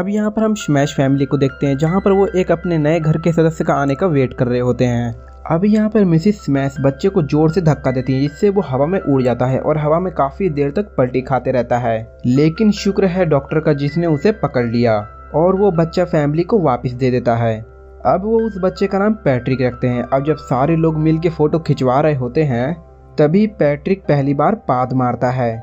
अब यहाँ पर हम स्मैश फैमिली को देखते हैं, जहाँ पर वो एक अपने नए घर के सदस्य का आने का वेट कर रहे होते हैं। अब यहाँ पर मिसिस स्मैश बच्चे को जोर से धक्का देती है, जिससे वो हवा में उड़ जाता है और हवा में काफी देर तक पलटी खाते रहता है। लेकिन शुक्र है डॉक्टर का, जिसने उसे पकड़ लिया और वो बच्चा फैमिली को वापस दे देता है। अब वो उस बच्चे का नाम पैट्रिक रखते हैं। अब जब सारे लोग मिल के फोटो खिंचवा रहे होते हैं, तभी पैट्रिक पहली बार पाद मारता है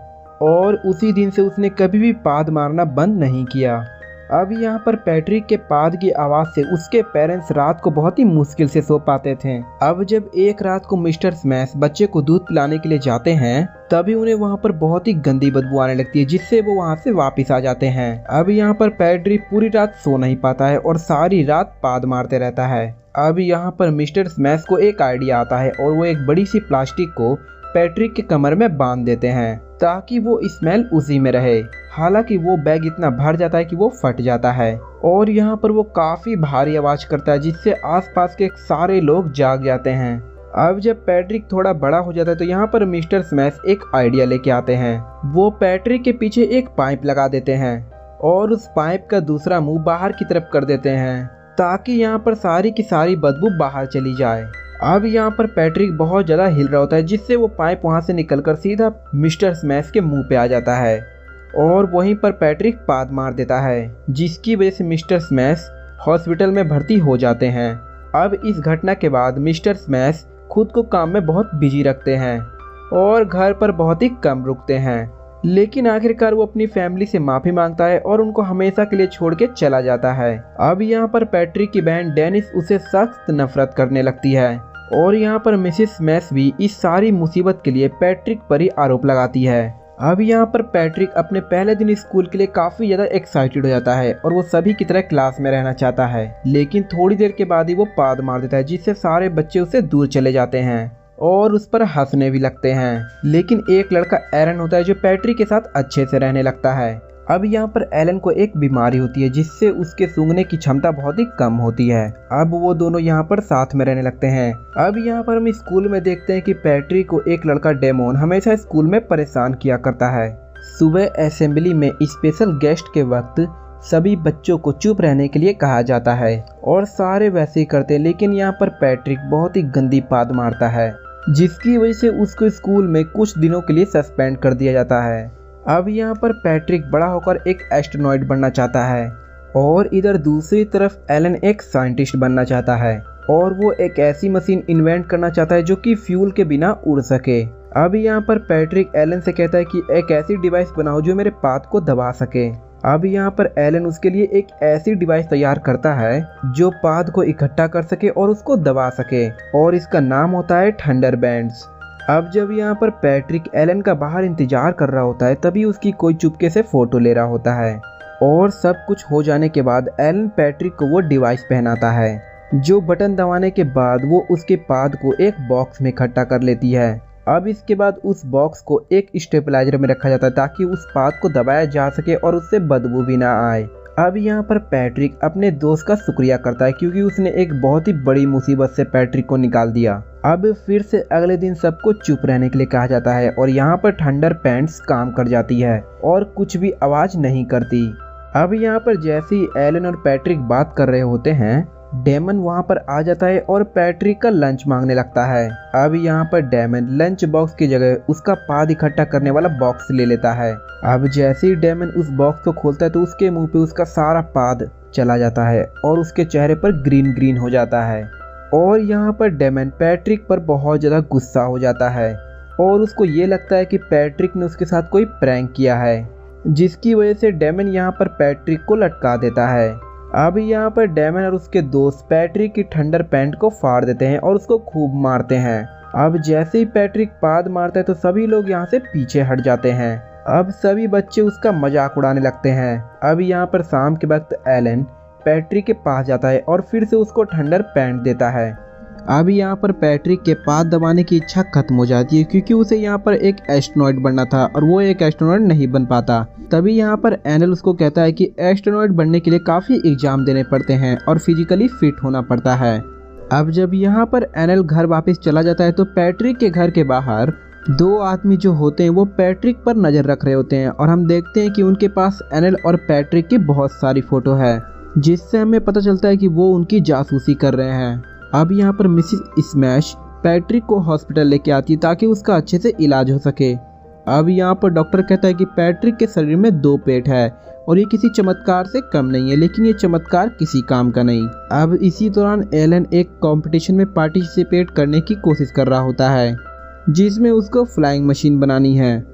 और उसी दिन से उसने कभी भी पाद मारना बंद नहीं किया। अब यहाँ पर पैट्रिक के पाद की आवाज़ से उसके पेरेंट्स रात को बहुत ही मुश्किल से सो पाते थे। अब जब एक रात को मिस्टर स्मैश बच्चे को दूध पिलाने के लिए जाते हैं, तभी उन्हें वहाँ पर बहुत ही गंदी बदबू आने लगती है, जिससे वो वहाँ से वापस आ जाते हैं। अब यहाँ पर पैट्रिक पूरी रात सो नहीं पाता है और सारी रात पाद मारते रहता है। अब यहाँ पर मिस्टर स्मैश को एक आइडिया आता है और वो एक बड़ी सी प्लास्टिक को पैट्रिक के कमर में बांध देते हैं, ताकि वो स्मेल उसी में रहे। हालांकि वो बैग इतना भर जाता है कि वो फट जाता है और यहाँ पर वो काफ़ी भारी आवाज़ करता है, जिससे आसपास के सारे लोग जाग जाते हैं। अब जब पैट्रिक थोड़ा बड़ा हो जाता है, तो यहाँ पर मिस्टर स्मैश एक आइडिया लेके आते हैं। वो पैट्रिक के पीछे एक पाइप लगा देते हैं और उस पाइप का दूसरा मुंह बाहर की तरफ कर देते हैं, ताकि यहाँ पर सारी की सारी बदबू बाहर चली जाए। अब यहाँ पर पैट्रिक बहुत ज़्यादा हिल रहा होता है, जिससे वो पाइप वहाँ से निकलकर सीधा मिस्टर स्मैश के मुंह पे आ जाता है और वहीं पर पैट्रिक पाद मार देता है, जिसकी वजह से मिस्टर स्मैश हॉस्पिटल में भर्ती हो जाते हैं। अब इस घटना के बाद मिस्टर स्मैश खुद को काम में बहुत बिजी रखते हैं और घर पर बहुत ही कम रुकते हैं। लेकिन आखिरकार वो अपनी फैमिली से माफ़ी मांगता है और उनको हमेशा के लिए छोड़ के चला जाता है। अब यहाँ पर पैट्रिक की बहन डेनिस उसे सख्त नफरत करने लगती है और यहाँ पर मिसेस स्मैश भी इस सारी मुसीबत के लिए पैट्रिक पर ही आरोप लगाती है। अब यहाँ पर पैट्रिक अपने पहले दिन स्कूल के लिए काफ़ी ज़्यादा एक्साइटेड हो जाता है और वो सभी की तरह क्लास में रहना चाहता है, लेकिन थोड़ी देर के बाद ही वो पाद मार देता है, जिससे सारे बच्चे उससे दूर चले जाते हैं और उस पर हंसने भी लगते हैं। लेकिन एक लड़का एरन होता है जो पैट्रिक के साथ अच्छे से रहने लगता है। अब यहाँ पर एलन को एक बीमारी होती है, जिससे उसके सूंघने की क्षमता बहुत ही कम होती है। अब वो दोनों यहाँ पर साथ में रहने लगते हैं। अब यहाँ पर हम स्कूल में देखते हैं कि पैट्रिक को एक लड़का डेमोन हमेशा स्कूल में परेशान किया करता है। सुबह असेंबली में स्पेशल गेस्ट के वक्त सभी बच्चों को चुप रहने के लिए कहा जाता है और सारे वैसे ही करते हैं, लेकिन यहाँ पर पैट्रिक बहुत ही गंदी पाद मारता है, जिसकी वजह से उसको स्कूल में कुछ दिनों के लिए सस्पेंड कर दिया जाता है। अब यहाँ पर पैट्रिक बड़ा होकर एक एस्ट्रोनॉइट बनना चाहता है और इधर दूसरी तरफ एलन एक साइंटिस्ट बनना चाहता है और वो एक ऐसी मशीन इन्वेंट करना चाहता है जो कि फ्यूल के बिना उड़ सके। अब यहाँ पर पैट्रिक एलन से कहता है कि एक ऐसी डिवाइस बनाओ जो मेरे पाद को दबा सके। अब यहाँ पर एलन उसके लिए एक ऐसी डिवाइस तैयार करता है जो पाद को इकट्ठा कर सके और उसको दबा सके, और इसका नाम होता है थंडरबैंड्स। अब जब यहाँ पर पैट्रिक एलन का बाहर इंतजार कर रहा होता है, तभी उसकी कोई चुपके से फोटो ले रहा होता है और सब कुछ हो जाने के बाद एलन पैट्रिक को वो डिवाइस पहनाता है, जो बटन दबाने के बाद वो उसके पाद को एक बॉक्स में इकट्ठा कर लेती है। अब इसके बाद उस बॉक्स को एक स्टेबलाइजर में रखा जाता है, ताकि उस पाद को दबाया जा सके और उससे बदबू भी ना आए। अब यहाँ पर पैट्रिक अपने दोस्त का शुक्रिया करता है, क्योंकि उसने एक बहुत ही बड़ी मुसीबत से पैट्रिक को निकाल दिया। अब फिर से अगले दिन सबको चुप रहने के लिए कहा जाता है और यहाँ पर थंडरबैंड्स काम कर जाती है और कुछ भी आवाज़ नहीं करती। अब यहाँ पर जैसे ही एलन और पैट्रिक बात कर रहे होते हैं, डेमन वहाँ पर आ जाता है और पैट्रिक का लंच मांगने लगता है। अब यहाँ पर डेमन लंच बॉक्स की जगह उसका पाद इकट्ठा करने वाला बॉक्स ले लेता है। अब जैसे ही डेमन उस बॉक्स को खोलता है, तो उसके मुंह पे उसका सारा पाद चला जाता है और उसके चेहरे पर ग्रीन ग्रीन हो जाता है। और यहाँ पर डेमन पैट्रिक पर बहुत ज़्यादा गुस्सा हो जाता है और उसको ये लगता है कि पैट्रिक ने उसके साथ कोई प्रैंक किया है, जिसकी वजह से डेमन यहाँ पर पैट्रिक को लटका देता है। अब यहाँ पर डेमन और उसके दोस्त पैट्रिक की थंडरबैंड को फाड़ देते हैं और उसको खूब मारते हैं। अब जैसे ही पैट्रिक पाद मारता है, तो सभी लोग यहाँ से पीछे हट जाते हैं। अब सभी बच्चे उसका मजाक उड़ाने लगते हैं। अब यहाँ पर शाम के वक्त एलन पैट्रिक के पास जाता है और फिर से उसको थंडरबैंड देता है। अब यहाँ पर पैट्रिक के पाद दबाने की इच्छा खत्म हो जाती है, क्योंकि उसे यहाँ पर एक एस्ट्रोनॉइट बनना था और वो एक एस्ट्रोनॉइट नहीं बन पाता। तभी यहाँ पर एनल उसको कहता है कि एस्ट्रोनॉइट बनने के लिए काफ़ी एग्जाम देने पड़ते हैं और फिजिकली फिट होना पड़ता है। अब जब यहाँ पर एनल घर वापस चला जाता है, तो पैट्रिक के घर के बाहर दो आदमी जो होते हैं वो पैट्रिक पर नज़र रख रहे होते हैं और हम देखते हैं कि उनके पास एनल और पैट्रिक की बहुत सारी फ़ोटो है, जिससे हमें पता चलता है कि वो उनकी जासूसी कर रहे हैं। अब यहाँ पर मिसिस स्मैश पैट्रिक को हॉस्पिटल लेके आती है ताकि उसका अच्छे से इलाज हो सके। अब यहाँ पर डॉक्टर कहता है कि पैट्रिक के शरीर में 2 पेट है और ये किसी चमत्कार से कम नहीं है, लेकिन ये चमत्कार किसी काम का नहीं। अब इसी दौरान एलन एक कंपटीशन में पार्टिसिपेट करने की कोशिश कर रहा होता है, जिसमें उसको फ्लाइंग मशीन बनानी है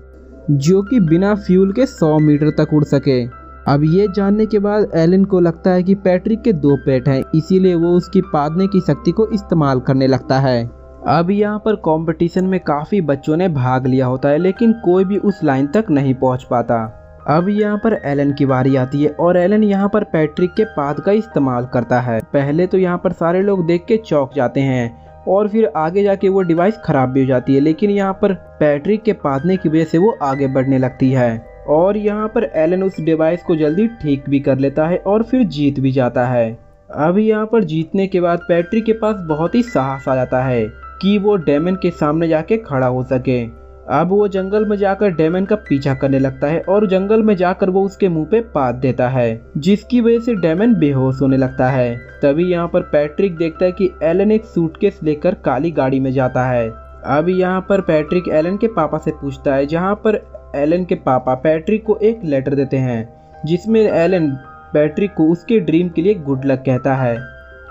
जो कि बिना फ्यूल के 100 मीटर तक उड़ सके। अब ये जानने के बाद एलन को लगता है कि पैट्रिक के 2 पेट हैं, इसीलिए वो उसकी पादने की शक्ति को इस्तेमाल करने लगता है। अब यहाँ पर कंपटीशन में काफ़ी बच्चों ने भाग लिया होता है, लेकिन कोई भी उस लाइन तक नहीं पहुँच पाता। अब यहाँ पर एलन की बारी आती है और एलन यहाँ पर पैट्रिक के पाद का इस्तेमाल करता है। पहले तो यहाँ पर सारे लोग देख के चौंक जाते हैं और फिर आगे जाके वो डिवाइस खराब भी हो जाती है, लेकिन यहाँ पर पैट्रिक के पादने की वजह से वो आगे बढ़ने लगती है और यहाँ पर एलन उस डिवाइस को जल्दी ठीक भी कर लेता है और फिर जीत भी जाता है। अब यहाँ पर जीतने के बाद पैट्रिक के पास बहुत ही साहस आ जाता है कि वो डेमन के सामने जाके खड़ा हो सके। अब वो जंगल में जाकर डेमन का पीछा करने लगता है और जंगल में जाकर वो उसके मुंह पे पाद देता है, जिसकी वजह से डेमन बेहोश होने लगता है। तभी यहाँ पर पैट्रिक देखता है कि एलन एक सूटकेस लेकर काली गाड़ी में जाता है। अब यहाँ पर पैट्रिक एलन के पापा से पूछता है, जहाँ पर एलन के पापा पैट्रिक को एक लेटर देते हैं जिसमें एलन पैट्रिक को उसके ड्रीम के लिए गुड लक कहता है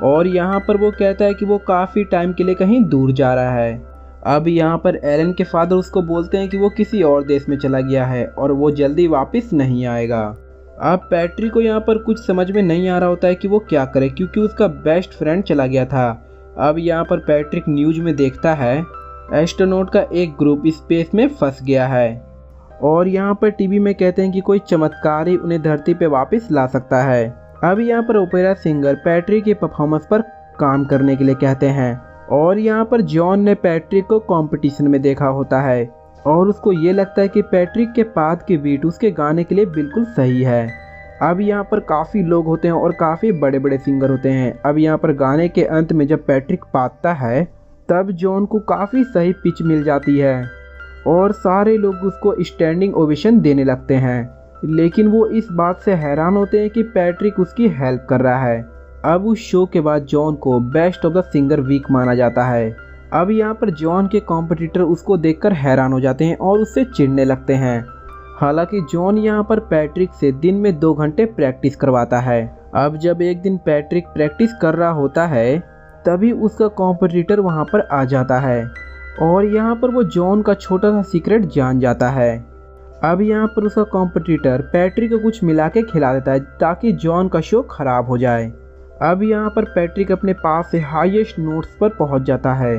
और यहाँ पर वो कहता है कि वो काफ़ी टाइम के लिए कहीं दूर जा रहा है। अब यहाँ पर एलन के फादर उसको बोलते हैं कि वो किसी और देश में चला गया है और वो जल्दी वापस नहीं आएगा। अब पैट्रिक को यहाँ पर कुछ समझ में नहीं आ रहा होता है कि वो क्या करे, क्योंकि उसका बेस्ट फ्रेंड चला गया था। अब यहाँ पर पैट्रिक न्यूज में देखता है एस्ट्रोनॉट का एक ग्रुप स्पेस में फंस गया है और यहाँ पर टीवी में कहते हैं कि कोई चमत्कार ही उन्हें धरती पे वापस ला सकता है। अब यहाँ पर ओपेरा सिंगर पैट्रिक के परफॉर्मेंस पर काम करने के लिए कहते हैं और यहाँ पर जॉन ने पैट्रिक को कंपटीशन में देखा होता है और उसको ये लगता है कि पैट्रिक के पाद की बीट उसके गाने के लिए बिल्कुल सही है। अब यहाँ पर काफ़ी लोग होते हैं और काफ़ी बड़े बड़े सिंगर होते हैं। अब यहाँ पर गाने के अंत में जब पैट्रिक पादता है तब जॉन को काफ़ी सही पिच मिल जाती है और सारे लोग उसको स्टैंडिंग ओवेशन देने लगते हैं, लेकिन वो इस बात से हैरान होते हैं कि पैट्रिक उसकी हेल्प कर रहा है। अब उस शो के बाद जॉन को best of the singer week माना जाता है। अब यहाँ पर जॉन के कॉम्पिटिटर उसको देखकर हैरान हो जाते हैं और उससे चिढ़ने लगते हैं। हालांकि जॉन यहाँ पर पैट्रिक से दिन में 2 घंटे प्रैक्टिस करवाता है। अब जब एक दिन पैट्रिक प्रैक्टिस कर रहा होता है तभी उसका कॉम्पिटिटर वहाँ पर आ जाता है और यहाँ पर वो जॉन का छोटा सा सीक्रेट जान जाता है। अब यहाँ पर उसका कॉम्पिटिटर पैट्रिक को कुछ मिला के खिला देता है ताकि जॉन का शो खराब हो जाए। अब यहाँ पर पैट्रिक अपने पास से हाईएस्ट नोट्स पर पहुँच जाता है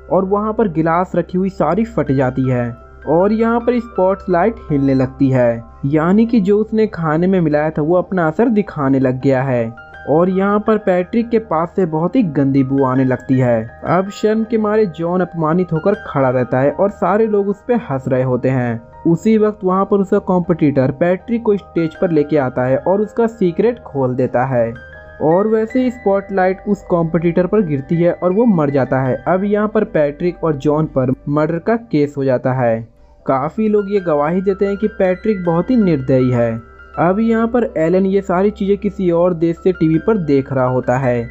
और वहाँ पर गिलास रखी हुई सारी फट जाती है और यहाँ पर स्पॉटलाइट हिलने लगती है, यानी कि जो उसने खाने में मिलाया था वो अपना असर दिखाने लग गया है और यहाँ पर पैट्रिक के पास से बहुत ही गंदी बू आने लगती है। अब शर्म के मारे जॉन अपमानित होकर खड़ा रहता है और सारे लोग उस पर हंस रहे होते हैं। उसी वक्त वहाँ पर उसका कॉम्पिटिटर पैट्रिक को स्टेज पर लेके आता है और उसका सीक्रेट खोल देता है और वैसे ही स्पॉटलाइट उस कॉम्पिटिटर पर गिरती है और वो मर जाता है। अब यहाँ पर पैट्रिक और जॉन पर मर्डर का केस हो जाता है। काफ़ी लोग ये गवाही देते हैं कि पैट्रिक बहुत ही निर्दयी है। अब यहाँ पर एलन ये सारी चीज़ें किसी और देश से टीवी पर देख रहा होता है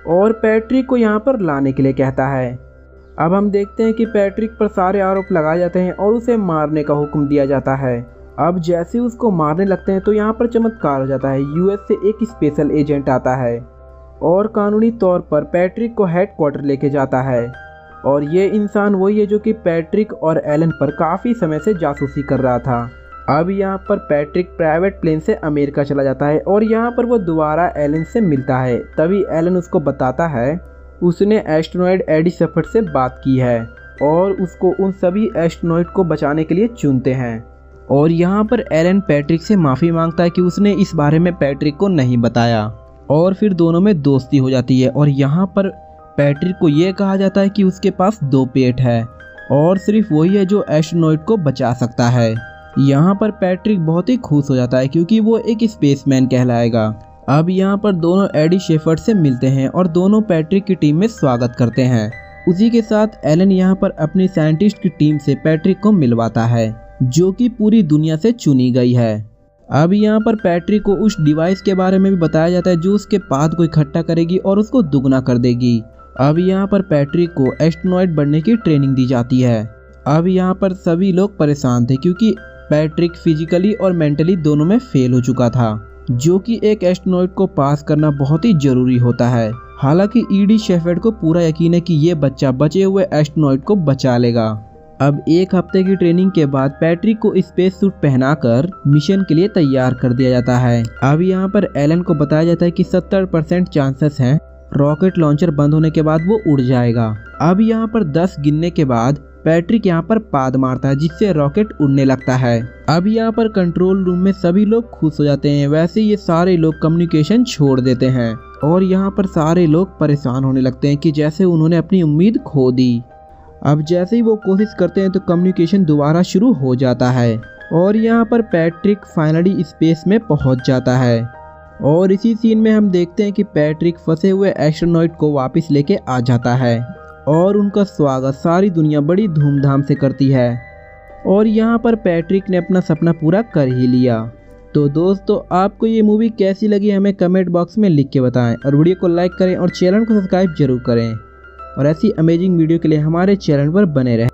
और पैट्रिक को यहाँ पर लाने के लिए कहता है। अब हम देखते हैं कि पैट्रिक पर सारे आरोप लगाए जाते हैं और उसे मारने का हुक्म दिया जाता है। अब जैसे उसको मारने लगते हैं तो यहाँ पर चमत्कार हो जाता है। यूएस से एक स्पेशल एजेंट आता है और कानूनी तौर पर पैट्रिक को हेडक्वार्टर लेके जाता है और ये इंसान वही है जो कि पैट्रिक और एलन पर काफ़ी समय से जासूसी कर रहा था। अब यहाँ पर पैट्रिक प्राइवेट प्लेन से अमेरिका चला जाता है और यहाँ पर वो दोबारा एलन से मिलता है। तभी एलन उसको बताता है उसने एस्ट्रोनॉइड एडी शेफर्ड से बात की है और उसको उन सभी एस्ट्रोनॉइड को बचाने के लिए चुनते हैं। और यहाँ पर एलन पैट्रिक से माफ़ी मांगता है कि उसने इस बारे में पैट्रिक को नहीं बताया और फिर दोनों में दोस्ती हो जाती है। और यहाँ पर पैट्रिक को ये कहा जाता है कि उसके पास 2 पेट है और सिर्फ वही है जो एस्ट्रोनॉइड को बचा सकता है। यहाँ पर पैट्रिक बहुत ही खुश हो जाता है क्योंकि वो एक स्पेसमैन कहलाएगा। अब यहाँ पर दोनों एडी शेफर्ड से मिलते हैं और दोनों पैट्रिक की टीम में स्वागत करते हैं उसी के साथ एलन यहाँ पर अपनी साइंटिस्ट की टीम से पैट्रिक को मिलवाता है, जो कि पूरी दुनिया से चुनी गई है। अब यहाँ पर पैट्रिक को उस डिवाइस के बारे में भी बताया जाता है जो उसके पाथ को इकट्ठा करेगी और उसको दुगना कर देगी। अब यहाँ पर पैट्रिक को एस्ट्रोनॉट बनने की ट्रेनिंग दी जाती है। अब यहाँ पर सभी लोग परेशान थे क्योंकि पैट्रिक फिजिकली और मेंटली दोनों में फेल हो चुका था, जो कि एक एस्ट्रोनॉट को पास करना बहुत ही जरूरी होता है। हालांकि ईडी शेफर्ड को पूरा यकीन है कि ये बच्चा बचे हुए एस्ट्रोनॉट को बचा लेगा। अब एक हफ्ते की ट्रेनिंग के बाद पैट्रिक को स्पेस सूट पहनाकर मिशन के लिए तैयार कर दिया जाता है। अब यहाँ पर एलन को बताया जाता है कि 70% चांसेस हैं रॉकेट लॉन्चर बंद होने के बाद वो उड़ जाएगा। अब यहाँ पर 10 गिनने के बाद पैट्रिक यहाँ पर पाद मारता है, जिससे रॉकेट उड़ने लगता है। अब यहाँ पर कंट्रोल रूम में सभी लोग खुश हो जाते हैं। वैसे ये सारे लोग कम्युनिकेशन छोड़ देते हैं और यहाँ पर सारे लोग परेशान होने लगते हैं कि जैसे उन्होंने अपनी उम्मीद खो दी। अब जैसे ही वो कोशिश करते हैं तो कम्युनिकेशन दोबारा शुरू हो जाता है और यहाँ पर पैट्रिक फाइनली स्पेस में पहुँच जाता है। और इसी सीन में हम देखते हैं कि पैट्रिक फंसे हुए एस्ट्रोनॉट को वापस लेके आ जाता है और उनका स्वागत सारी दुनिया बड़ी धूमधाम से करती है। और यहाँ पर पैट्रिक ने अपना सपना पूरा कर ही लिया। तो दोस्तों, आपको ये मूवी कैसी लगी हमें कमेंट बॉक्स में लिख के बताएं और वीडियो को लाइक करें और चैनल को सब्सक्राइब जरूर करें और ऐसी अमेजिंग वीडियो के लिए हमारे चैनल पर बने रहें।